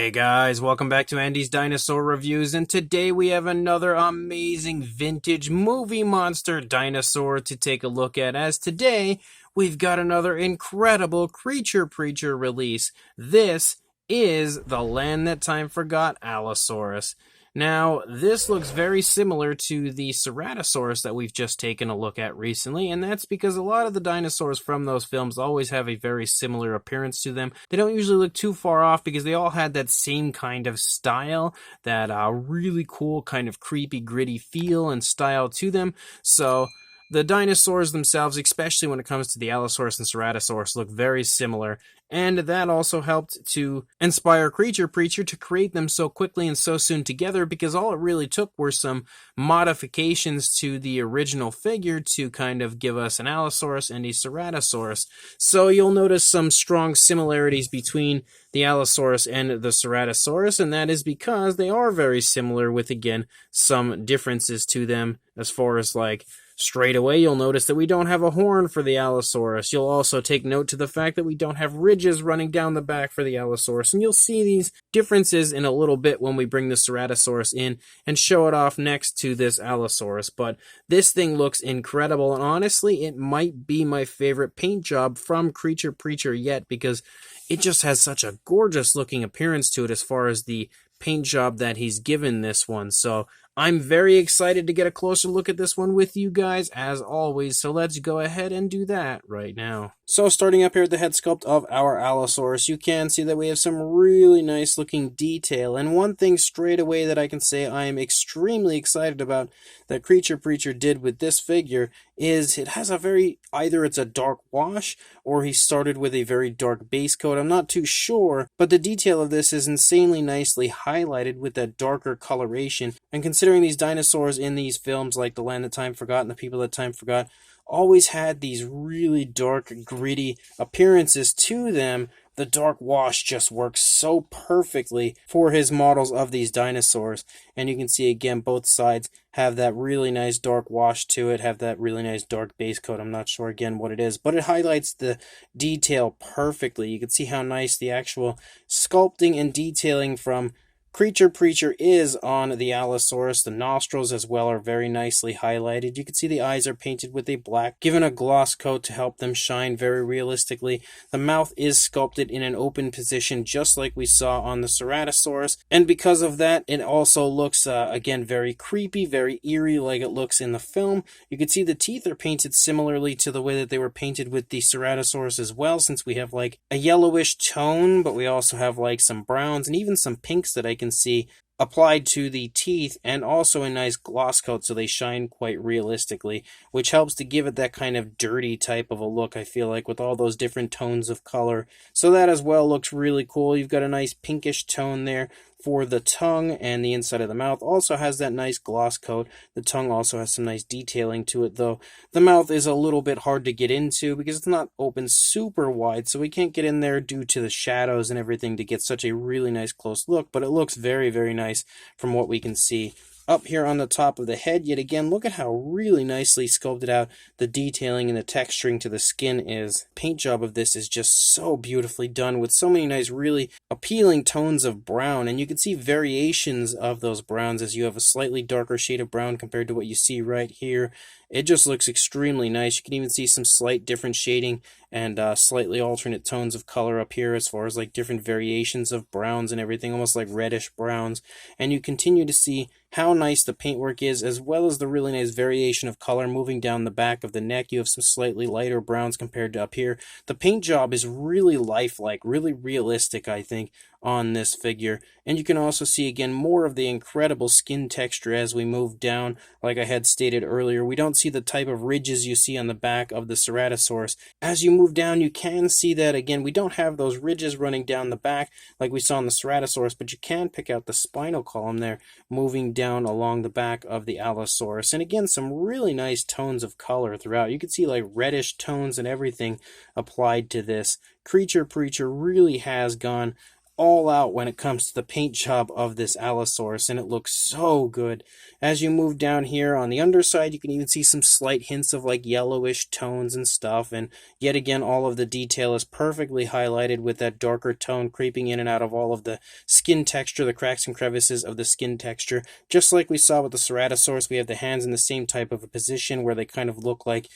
Hey guys, welcome back to Andy's Dinosaur Reviews, and today we have another amazing vintage movie monster dinosaur to take a look at, as today we've got another incredible Creature Preacher release. This is The Land That Time Forgot Allosaurus. Now, this looks very similar to the Ceratosaurus that we've just taken a look at recently, and that's because a lot of the dinosaurs from those films always have a very similar appearance to them. They don't usually look too far off because they all had that same kind of style, that really cool kind of creepy, gritty feel and style to them. So the dinosaurs themselves, especially when it comes to the Allosaurus and Ceratosaurus, look very similar, and that also helped to inspire Creature Preacher to create them so quickly and so soon together, because all it really took were some modifications to the original figure to kind of give us an Allosaurus and a Ceratosaurus. So you'll notice some strong similarities between the Allosaurus and the Ceratosaurus, and that is because they are very similar, with, again, some differences to them as far as, like, straight away, you'll notice that we don't have a horn for the Allosaurus. You'll also take note to the fact that we don't have ridges running down the back for the Allosaurus. And you'll see these differences in a little bit when we bring the Ceratosaurus in and show it off next to this Allosaurus. But this thing looks incredible, and honestly, it might be my favorite paint job from Creature Preacher yet, because it just has such a gorgeous looking appearance to it as far as the paint job that he's given this one. So I'm very excited to get a closer look at this one with you guys, as always, so let's go ahead and do that right now. So starting up here at the head sculpt of our Allosaurus, you can see that we have some really nice looking detail, and one thing straight away that I can say I am extremely excited about that Creature Preacher did with this figure is it has a very, either it's a dark wash or he started with a very dark base coat, I'm not too sure, but the detail of this is insanely nicely highlighted with that darker coloration. And considering these dinosaurs in these films like The Land That Time Forgot and The People That Time Forgot always had these really dark, gritty appearances to them, the dark wash just works so perfectly for his models of these dinosaurs. And you can see again, both sides have that really nice dark wash to it, have that really nice dark base coat. I'm not sure again what it is, but it highlights the detail perfectly. You can see how nice the actual sculpting and detailing from Creature Preacher is on the Allosaurus. The nostrils as well are very nicely highlighted. You can see the eyes are painted with a black, given a gloss coat to help them shine very realistically. The mouth is sculpted in an open position, just like we saw on the Ceratosaurus, and because of that, it also looks, again, very creepy, very eerie, like it looks in the film. You can see the teeth are painted similarly to the way that they were painted with the Ceratosaurus as well, since we have, like, a yellowish tone, but we also have, like, some browns and even some pinks that I can see applied to the teeth, and also a nice gloss coat so they shine quite realistically, which helps to give it that kind of dirty type of a look, I feel like, with all those different tones of color. So that as well looks really cool. You've got a nice pinkish tone there for the tongue, and the inside of the mouth also has that nice gloss coat. The tongue also has some nice detailing to it, though the mouth is a little bit hard to get into because it's not open super wide, so we can't get in there due to the shadows and everything to get such a really nice close look, but it looks very, very nice from what we can see. Up here on the top of the head, yet again, look at how really nicely sculpted out the detailing and the texturing to the skin is. Paint job of this is just so beautifully done, with so many nice, really appealing tones of brown, and you can see variations of those browns as you have a slightly darker shade of brown compared to what you see right here. It just looks extremely nice. You can even see some slight different shading and slightly alternate tones of color up here as far as like different variations of browns and everything, almost like reddish browns. And you continue to see how nice the paintwork is, as well as the really nice variation of color moving down the back of the neck. You have some slightly lighter browns compared to up here. The paint job is really lifelike, really realistic, I think, on this figure. And you can also see again more of the incredible skin texture as we move down. Like I had stated earlier, we don't see the type of ridges you see on the back of the Ceratosaurus. As you move down, you can see that again, we don't have those ridges running down the back like we saw in the Ceratosaurus, but you can pick out the spinal column there moving down along the back of the Allosaurus. And again, some really nice tones of color throughout. You can see like reddish tones and everything applied to this. Creature Preacher really has gone all out when it comes to the paint job of this Allosaurus, and it looks so good. As you move down here on the underside, you can even see some slight hints of like yellowish tones and stuff, and yet again, all of the detail is perfectly highlighted with that darker tone creeping in and out of all of the skin texture, the cracks and crevices of the skin texture. Just like we saw with the Ceratosaurus, we have the hands in the same type of a position where they kind of look like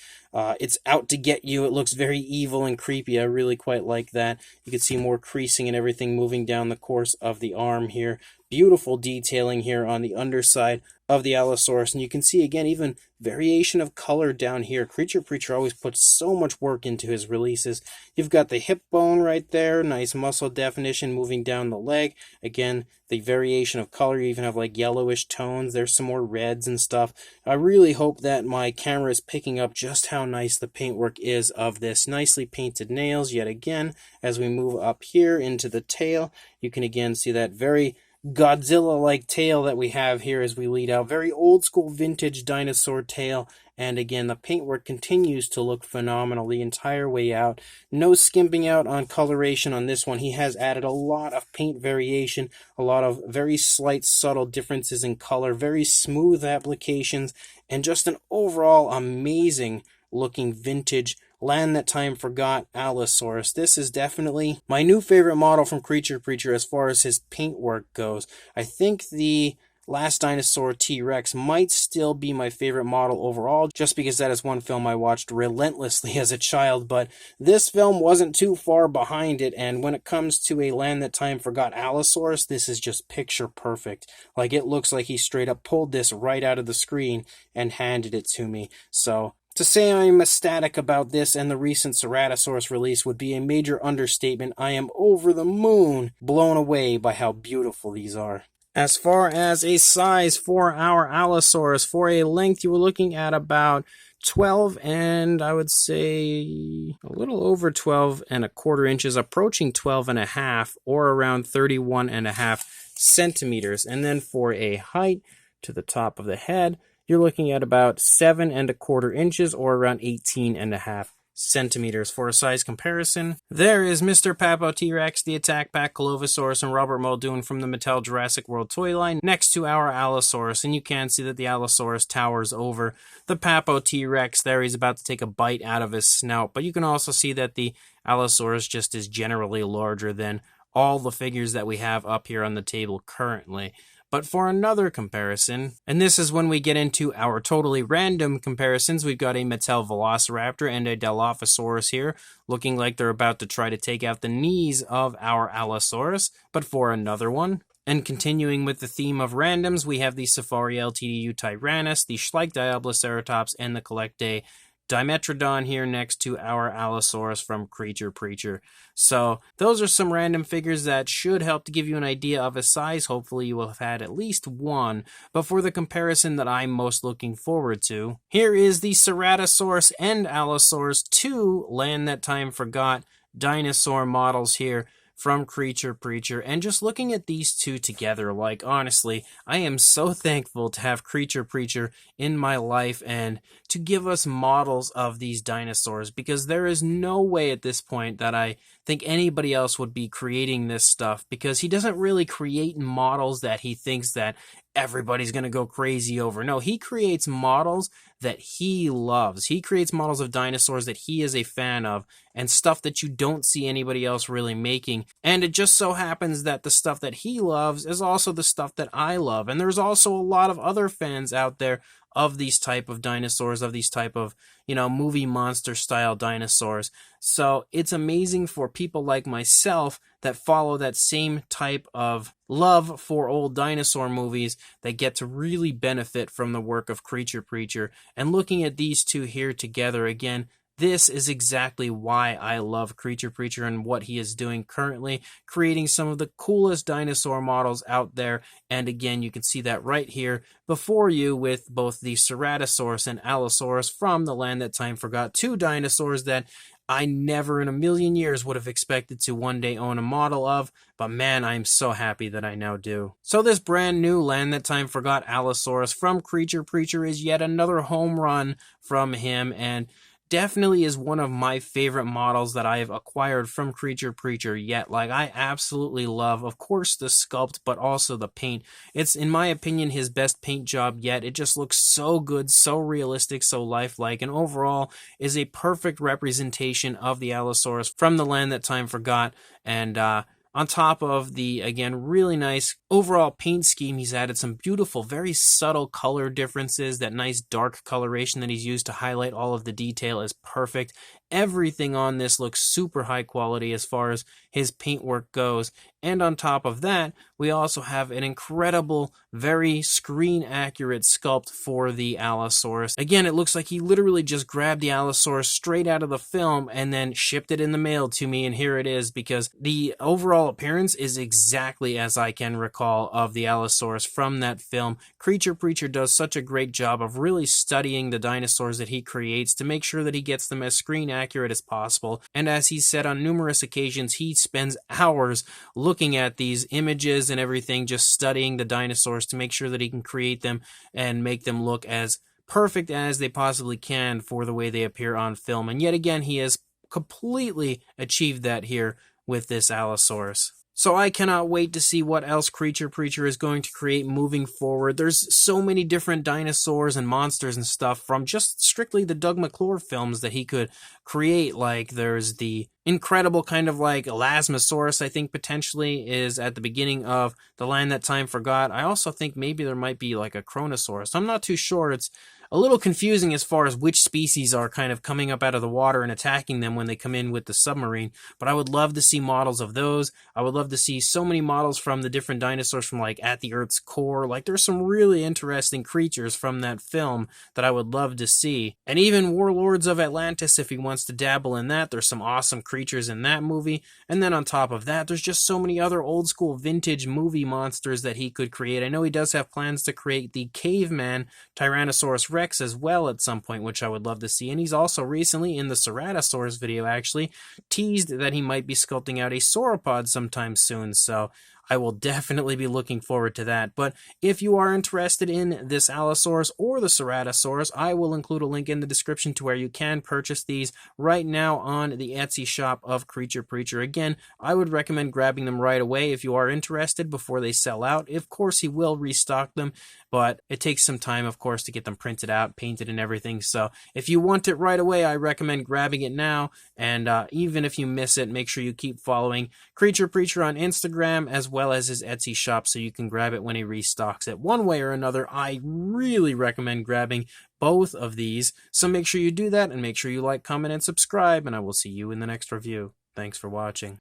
it's out to get you. It looks very evil and creepy. I really quite like that. You can see more creasing and everything moving down the course of the arm here. Beautiful detailing here on the underside of the Allosaurus, and you can see again even variation of color down here. Creature Preacher always puts so much work into his releases. You've got the hip bone right there, nice muscle definition moving down the leg. Again, the variation of color, you even have like yellowish tones. There's some more reds and stuff. I really hope that my camera is picking up just how nice the paintwork is of this. Nicely painted nails yet again. As we move up here into the tail, you can again see that very Godzilla-like tail that we have here as we lead out. Very old school vintage dinosaur tail. And again, the paintwork continues to look phenomenal the entire way out. No skimping out on coloration on this one. He has added a lot of paint variation, a lot of very slight, subtle differences in color, very smooth applications, and just an overall amazing looking vintage Land That Time Forgot Allosaurus. This is definitely my new favorite model from Creature Preacher as far as his paintwork goes. I think the Last Dinosaur T-Rex might still be my favorite model overall, just because that is one film I watched relentlessly as a child, but this film wasn't too far behind it, and when it comes to a Land That Time Forgot Allosaurus, this is just picture perfect. Like, it looks like he straight up pulled this right out of the screen and handed it to me. So to say I'm ecstatic about this and the recent Ceratosaurus release would be a major understatement. I am over the moon, blown away by how beautiful these are. As far as a size for our Allosaurus, for a length, you were looking at about 12 and I would say a little over 12.25 inches, approaching 12.5 or around 31.5 centimeters. And then for a height to the top of the head, you're looking at about 7.25 inches or around 18.5 centimeters. For a size comparison, there is Mr. Papo T-Rex, the Attack Pack Allosaurus, and Robert Muldoon from the Mattel Jurassic World toy line next to our Allosaurus, and you can see that the Allosaurus towers over the Papo T-Rex there. He's about to take a bite out of his snout, but you can also see that the Allosaurus just is generally larger than all the figures that we have up here on the table currently. But for another comparison, and this is when we get into our totally random comparisons, we've got a Mattel Velociraptor and a Dilophosaurus here, looking like they're about to try to take out the knees of our Allosaurus. But for another one, and continuing with the theme of randoms, we have the Safari LTDU Tyrannus, the Schleich Diabloceratops, and the Collectae Dimetrodon here next to our Allosaurus from Creature Preacher. So those are some random figures that should help to give you an idea of a size. Hopefully you will have had at least one. But for the comparison that I'm most looking forward to, here is the Ceratosaurus and Allosaurus, two Land That Time Forgot dinosaur models here from Creature Preacher. And just looking at these two together, like, honestly, I am so thankful to have Creature Preacher in my life and to give us models of these dinosaurs, because there is no way at this point that I think anybody else would be creating this stuff, because he doesn't really create models that he thinks that everybody's going to go crazy over. No, he creates models that he loves. He creates models of dinosaurs that he is a fan of, and stuff that you don't see anybody else really making. And it just so happens that the stuff that he loves is also the stuff that I love. And there's also a lot of other fans out there of these type of dinosaurs, of these type of, movie monster style dinosaurs. So it's amazing for people like myself that follow that same type of love for old dinosaur movies that get to really benefit from the work of Creature Preacher. And looking at these two here together again, this is exactly why I love Creature Preacher and what he is doing currently, creating some of the coolest dinosaur models out there. And again, you can see that right here before you with both the Ceratosaurus and Allosaurus from the Land That Time Forgot, two dinosaurs that I never in a million years would have expected to one day own a model of, but man, I'm so happy that I now do. So this brand new Land That Time Forgot Allosaurus from Creature Preacher is yet another home run from him, and definitely is one of my favorite models that I have acquired from Creature Preacher yet. Like, I absolutely love, of course, the sculpt, but also the paint. It's, in my opinion, his best paint job yet. It just looks so good, so realistic, so lifelike, and overall is a perfect representation of the Allosaurus from the land that time forgot. And on top of the, again, really nice overall paint scheme, he's added some beautiful, very subtle color differences. That nice dark coloration that he's used to highlight all of the detail is perfect. Everything on this looks super high quality as far as his paintwork goes. And on top of that, we also have an incredible, very screen accurate sculpt for the Allosaurus. Again, it looks like he literally just grabbed the Allosaurus straight out of the film and then shipped it in the mail to me, and here it is, because the overall appearance is exactly as I can recall of the Allosaurus from that film. Creature Preacher does such a great job of really studying the dinosaurs that he creates to make sure that he gets them as screen accurate as possible. And as he's said on numerous occasions, he spends hours looking at these images and everything, just studying the dinosaurs to make sure that he can create them and make them look as perfect as they possibly can for the way they appear on film. And yet again, he has completely achieved that here with this Allosaurus. So I cannot wait to see what else Creature Preacher is going to create moving forward. There's so many different dinosaurs and monsters and stuff from just strictly the Doug McClure films that he could create. Like, there's the incredible kind of like Allosaurus, I think potentially is at the beginning of The Land That Time Forgot. I also think maybe there might be like a Chronosaurus. I'm not too sure. It's a little confusing as far as which species are kind of coming up out of the water and attacking them when they come in with the submarine. But I would love to see models of those. I would love to see so many models from the different dinosaurs from like At the Earth's Core. Like, there's some really interesting creatures from that film that I would love to see. And even Warlords of Atlantis, if he wants to dabble in that, there's some awesome creatures in that movie. And then on top of that, there's just so many other old school vintage movie monsters that he could create. I know he does have plans to create the caveman Tyrannosaurus Rex as well at some point, which I would love to see. And he's also recently, in the Ceratosaurus video actually, teased that he might be sculpting out a sauropod sometime soon. So I will definitely be looking forward to that. But if you are interested in this Allosaurus or the Ceratosaurus, I will include a link in the description to where you can purchase these right now on the Etsy shop of Creature Preacher. Again, I would recommend grabbing them right away if you are interested before they sell out. Of course, he will restock them, but it takes some time, of course, to get them printed out, painted, and everything. So if you want it right away, I recommend grabbing it now. And even if you miss it, make sure you keep following Creature Preacher on Instagram as well as his Etsy shop so you can grab it when he restocks it. One way or another, I really recommend grabbing both of these. So make sure you do that, and make sure you like, comment, and subscribe, and I will see you in the next review. Thanks for watching.